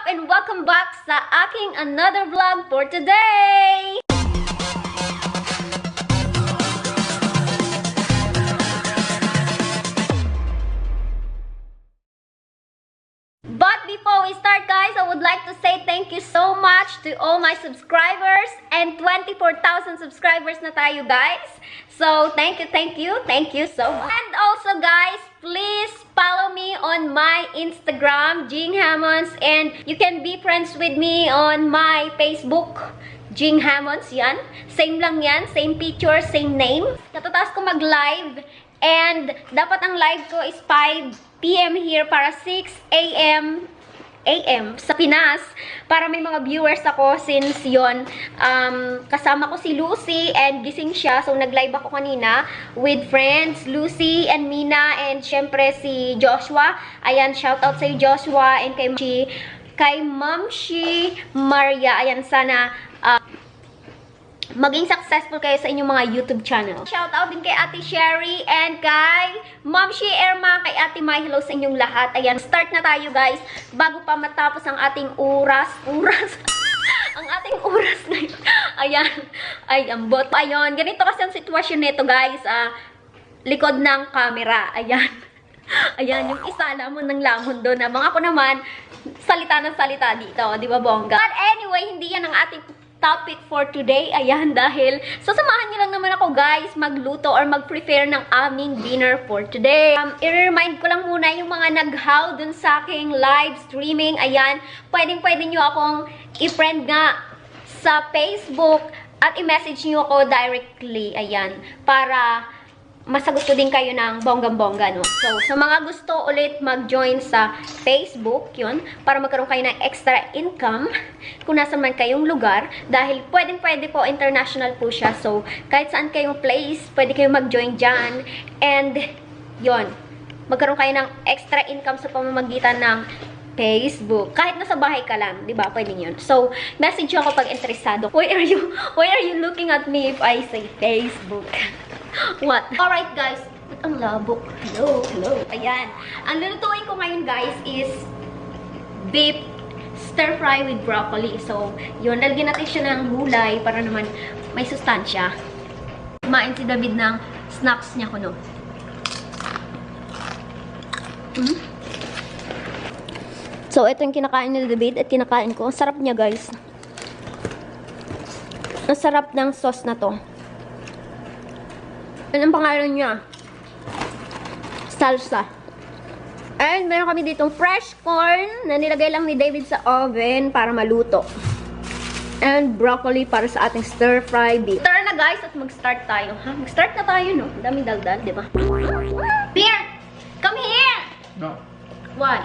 up and welcome back sa aking another vlog for today! But before we start guys, I would like to say thank you so much to all my subscribers and 24,000 subscribers na tayo guys. So thank you so much. And also guys, please follow me on my Instagram, Jing Hammonds, and you can be friends with me on my Facebook, Jing Hammonds, yan. Same lang yan, same picture, same name. Natataas ko mag-live and dapat ang live ko is 5 PM here para 6 AM sa Pinas para may mga viewers ako since yon kasama ko si Lucy and gising siya, so nag-live ako kanina with friends Lucy and Mina and syempre si Joshua. Ayan, shout out sa Joshua and kay Mamshi Maria. Ayan, sana maging successful kayo sa inyong mga YouTube channel. Shout out din kay Ate Sherry and kay Mamshi Irma, kay Ate Mai. Hello sa inyong lahat. Ayan, start na tayo guys. Bago pa matapos ang ating oras. Ang ating oras ngayon. Ayan. Ay, ambot. Ayun, ganito kasi ang sitwasyon nito guys. Likod ng camera. Ayan. Ayan, yung isa lamon ng lamon doon. Mga ako naman, salita ng salita dito. Di ba bongga? But anyway, hindi yan ang ating topic for today. Ayan, dahil sasamahan niyo lang naman ako guys magluto or mag-prepare ng aming dinner for today. I-remind ko lang muna yung mga nag-how dun sa aking live streaming. Ayan, pwede nyo akong i-friend nga sa Facebook at i-message nyo ako directly. Ayan, para masagot ko din kayo ng bonggang-bongga, no? So, sa mga gusto ulit mag-join sa Facebook, yun, para magkaroon kayo ng extra income kung nasan man kayong lugar, dahil pwede po, international po siya. So, kahit saan kayong place, pwede kayong mag-join dyan. And, yun, magkaroon kayo ng extra income sa pamamagitan ng Facebook. Kahit nasa bahay ka lang, di ba? Pwede yun. So, message nyo ako pag interesado. Why are you looking at me if I say Facebook? What? Alright guys, ang labo. Hello. Ayan. Ang lulutuin ko ngayon guys is beef stir fry with broccoli. So, yun, lalagyan natin siya ng gulay para naman may sustansya. Kumain si David ng snacks niya kuno. So, ito yung kinakain ni David at kinakain ko. Sarap niya guys. Ang sarap ng sauce na to. Ano ang pangalan niya? Salsa. And meron kami ditong fresh corn na nilagay lang ni David sa oven para maluto. And broccoli para sa ating stir-fry beef. Tara na guys at mag-start tayo. Ha? Mag-start na tayo, no? Daming daldal, di ba? Here! Come here! No. Why?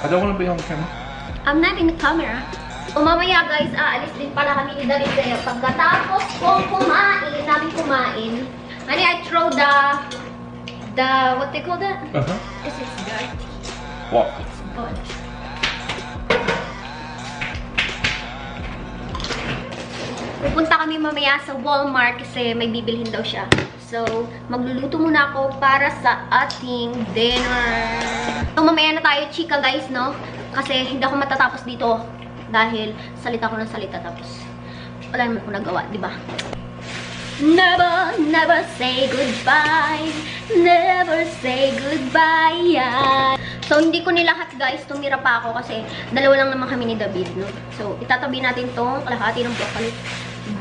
I don't want to be on camera. I'm not in the camera. O mamaya guys, aalis din pala kami ni David kayo. Pagkatapos kong kumain, honey, I throw the what they call that? This is dirty. What? Oh. Pupunta kami mamaya sa Walmart kasi may bibilhin daw siya. So, magluluto muna ako para sa ating dinner. So, mamaya na tayo, chika guys, no? Kasi hindi ako matatapos dito dahil salita ko ng salita tapos wala naman ko nagawa, di ba? Never say goodbye. Never say goodbye. Yeah. So, hindi ko nilahat guys. Tumira pa ako kasi dalawa lang naman kami ni David, no? So, itatabi natin tong kalahati ng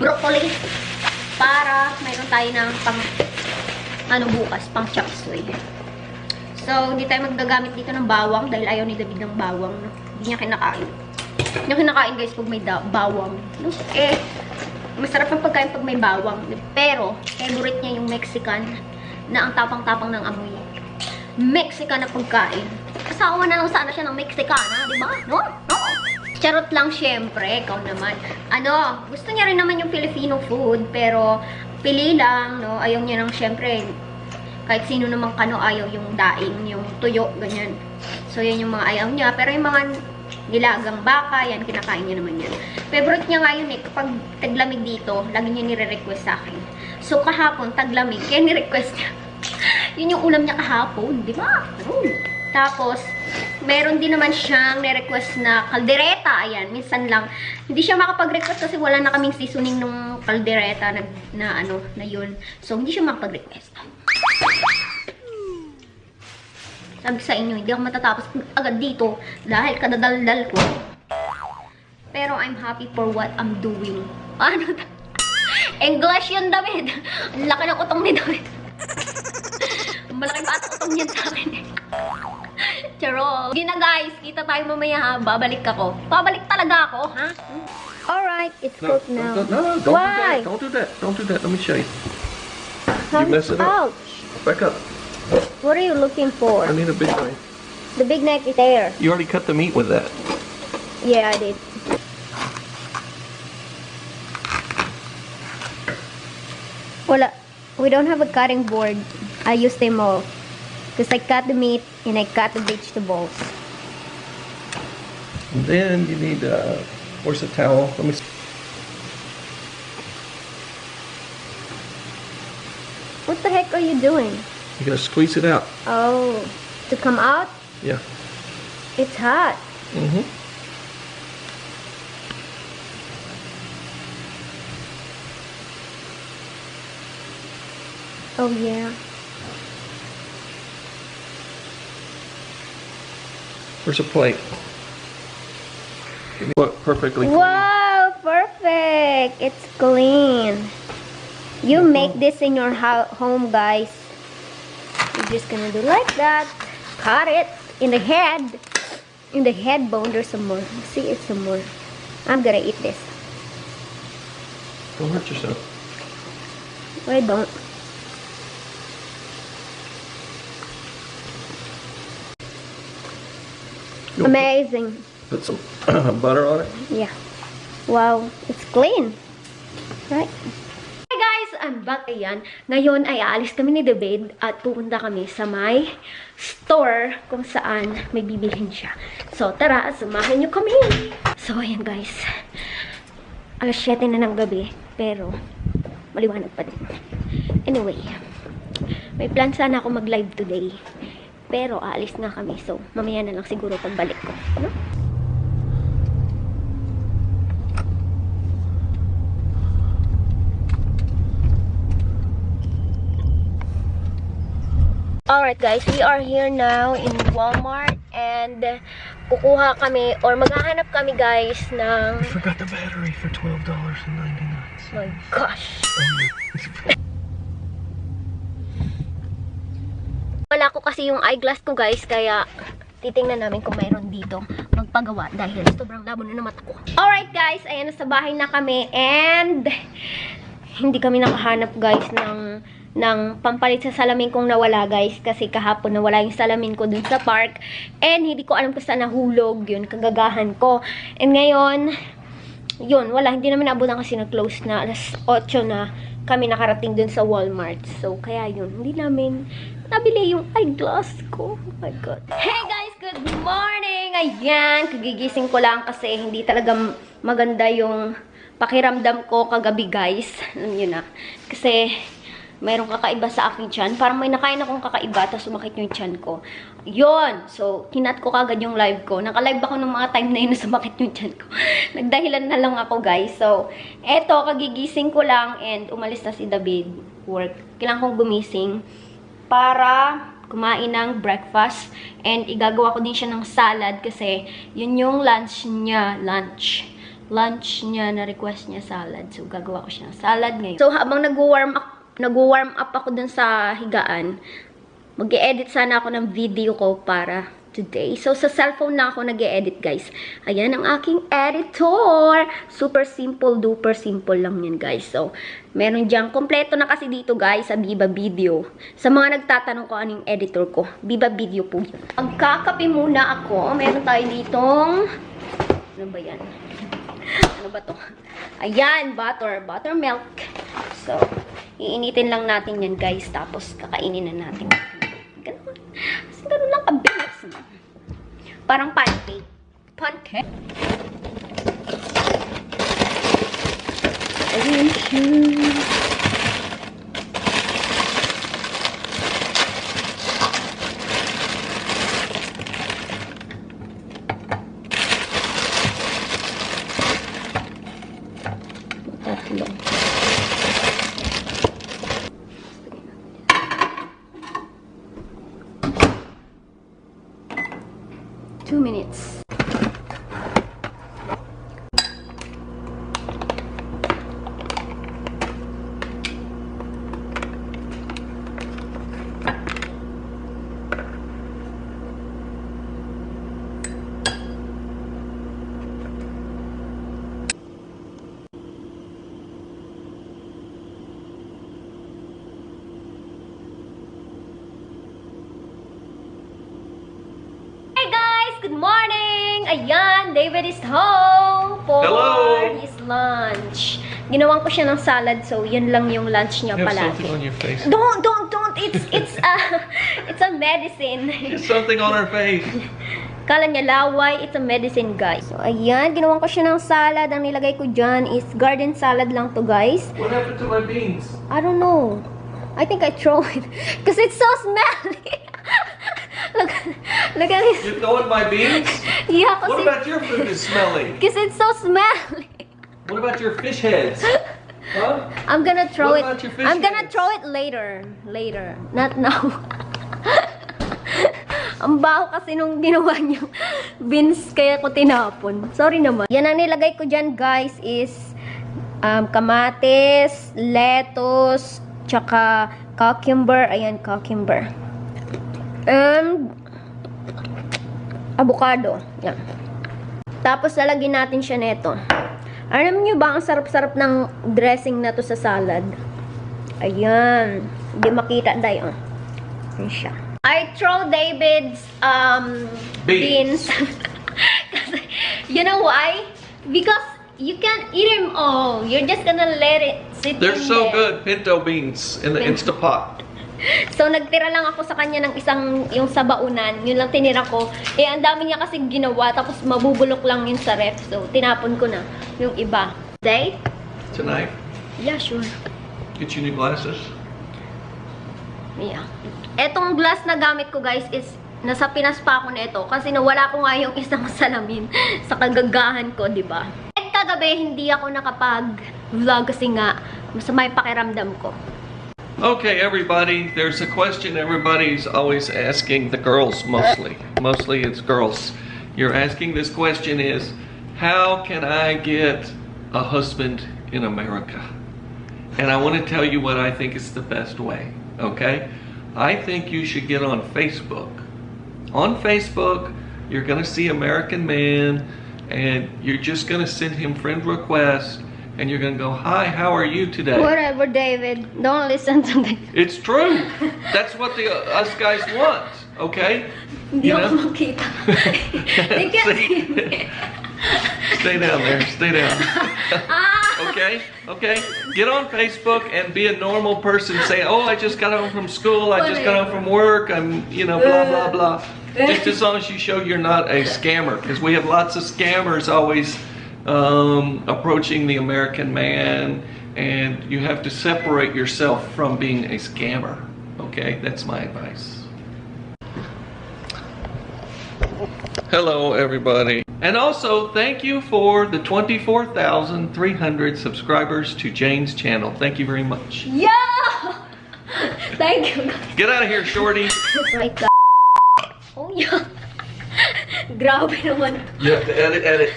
broccoli para mayroon tayo ng bukas, pang chop suey. So, hindi tayo magagamit dito ng bawang dahil ayaw ni David ng bawang, no? Hindi niya kinakain. Hindi niya kinakain guys pag may bawang, no? Masarap ang pagkain pag may bawang. Pero, favorite niya yung Mexican na ang tapang-tapang ng amoy. Mexican na pagkain. Asawa na lang sana siya ng Mexicana, di ba? No? Charot lang syempre, ikaw naman. Gusto niya rin naman yung Filipino food, pero pili lang, no? Ayaw niya lang syempre, kahit sino naman ayaw yung daing, yung tuyo, ganyan. So, yan yung mga ayaw niya. Pero yung mga nilagang baka, yan, kinakain niya naman yan. Favorite niya nga yun eh, kapag taglamig dito, lagi niya nire-request sa akin. So, kahapon, taglamig, kaya ni-request niya. Yun yung ulam niya kahapon, di ba? Tapos, meron din naman siyang nirequest na kaldereta. Ayan, minsan lang. Hindi siya makapag-request kasi wala na kaming seasoning nung kaldereta na yun. So, hindi siya makapag-request. Sabi sa inyo, hindi ako matatapos agad dito dahil kadadaldal ko. Pero I'm happy for what I'm doing. Ano? English yun, David. Ang laki ng utong ni David. Malaki ba at utong yan sa akin eh. Charot. Sige na guys, kita tayo mamaya ha. Babalik ako. Babalik talaga ako, ha? Alright, it's cooked now. No, don't Why? do that. Don't do that. Don't do that. Let me show you. How- You mess it up. Ouch. Back up. What are you looking for? I need a big knife. The big knife is there. You already cut the meat with that. Yeah, I did. Wala. We don't have a cutting board. I use them all. Because I cut the meat and I cut the vegetables. And then you need, where's the towel? Let me see. What the heck are you doing? You gotta squeeze it out. Oh, to come out? Yeah. It's hot. Mm-hmm. Oh, yeah. Where's a plate? Give me what perfectly clean. Wow, perfect. It's clean. You make this in your home, guys. You're just gonna do like that. Cut it in the head. In the head bone, there's some more. See, it's some more. I'm gonna eat this. Don't hurt yourself. I don't. You want Amazing. to put some butter on it? Yeah. Wow, it's clean. Right? Hey guys, I'm back. Ayan. Ngayon ay aalis kami ni David at pupunta kami sa may store kung saan may bibilhin siya. So, tara, samahan niyo kami. So, ayan guys. Alas 7 na ng gabi, pero maliwanag pa din. Anyway, may plan sana ako mag-live today. Pero aalis na kami. So, mamaya na lang siguro pagbalik ko. No? Alright guys, we are here now in Walmart and kukuha kami or maghahanap kami guys ng... I forgot the battery for $12.99. My gosh! Wala ko kasi yung eyeglass ko guys, kaya titingnan namin kung mayroon dito magpagawa dahil sobrang labo na ng mata ko. Alright guys, ayan na sa bahay na kami and hindi kami nakahanap guys ng pampalit sa salamin kong nawala guys kasi kahapon nawala yung salamin ko dun sa park and hindi ko alam kung saan nahulog yun, kagagahan ko. And ngayon, yun, wala, hindi namin naabutan kasi na-close na, alas 8 na kami nakarating dun sa Walmart. So, kaya yun, hindi namin nabili yung eyeglass ko. Oh my God. Hey guys, good morning! Ayan, kagigising ko lang kasi hindi talaga maganda yung pakiramdam ko kagabi guys. Alam nyo na. Kasi, mayroong kakaiba sa aking tiyan. Parang may nakain akong kakaiba, tapos sumakit yung tiyan ko. Yun! So, kinat ko kagad yung live ko. Naka-live ako ng mga time na yun na sumakit yung tiyan ko. Nagdahilan na lang ako, guys. So, eto, kagigising ko lang and umalis na si David work. Kailangan kong gumising para kumain ng breakfast and igagawa ko din siya ng salad kasi yun yung lunch niya. Lunch niya, na request niya salad. So, gagawa ko siya ng salad ngayon. So, habang nag-warm up ako dun sa higaan, mag-e-edit sana ako ng video ko para today. So, sa cellphone na ako nag-e-edit, guys. Ayan ang aking editor. Super simple, duper simple lang yan, guys. So, meron dyan. Kompleto na kasi dito, guys, sa Viva Video. Sa mga nagtatanong ko anong editor ko, Viva Video po yun. Magkakape muna ako. Meron tayo ditong, ano ba yan? Ano ba to? Ayan, buttermilk. So, iinitin lang natin yan, guys. Tapos, kakainin na natin. Ganun. Kasi ganun lang kabilis. Parang pancake. Pancake. Ayun siya. ayan, David is home for Hello. his lunch. Ginawan ko siya ng salad, so yun lang yung lunch niya You have palagi. something on your face. Don't. It's a medicine. There's something on her face. Kala niya laway, it's a medicine, guys. So, ayan, ginawan ko siya ng salad. Ang nilagay ko dyan is garden salad lang to, guys. What happened to my beans? I don't know. I think I throw it. Because it's so smelly. look at this. You throwing my beans? Yeah, What kasi... about your food is smelly? Because it's so smelly. What about your fish heads? Huh? I'm gonna throw What it. about your fish I'm gonna heads? throw it later. Later. Not now. Ang baho kasi nung ginawa niyo beans, kaya ko tinapon. Sorry naman. Yan ang nilagay ko dyan, guys, is kamatis, lettuce, tsaka cucumber. Ayan, cucumber. Avocado. Yan. Tapos lalagyan natin siya neto. Alam niyo ba, ang sarap-sarap ng dressing na to sa salad. Ayan. Hindi makita, day. Oh. Ayan siya. I throw David's beans. Kasi, you know why? Because you can't eat them all. You're just gonna let it sit They're in so there. good, pinto beans in the Instapot. So, nagtira lang ako sa kanya ng isang, yung sa baunan. Yun lang tinira ko. Eh, ang dami niya kasing ginawa. Tapos, mabubulok lang yun sa ref. So, tinapon ko na yung iba. Day? Tonight, Yeah, sure. get you new glasses. Yeah. Etong glass na gamit ko, guys, is nasa Pinas pa ako nito kasi nawala ko nga yung isang salamin sa kagagahan ko, di ba? At kagabi, hindi ako nakapag-vlog kasi nga masama yung pakiramdam ko. Okay, everybody, there's a question everybody's always asking, the girls mostly. Mostly it's girls. You're asking this question is, how can I get a husband in America? And I want to tell you what I think is the best way, okay? I think you should get on Facebook. On Facebook, you're going to see American Man, and you're just going to send him friend requests, and you're going to go, hi, how are you today? Whatever, David. Don't listen to me. It's true. That's what us guys want, okay? Hindi You ako know? makita. They can't see me. Stay down there. Stay down. Ah! Okay? Okay? Get on Facebook and be a normal person. Say, oh, I just got home from school. I just got home from work. I'm, you know, blah, blah, blah. Just as long as you show you're not a scammer. Because we have lots of scammers always approaching the American man. And you have to separate yourself from being a scammer. Okay? That's my advice. Hello, everybody. And also, thank you for the 24,300 subscribers to Jane's channel. Thank you very much. Yeah! Thank you. Get out of here, shorty. My God. Oh, yeah. Grabe naman. You have to edit.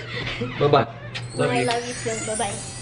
Bye-bye. I love you too. Bye-bye.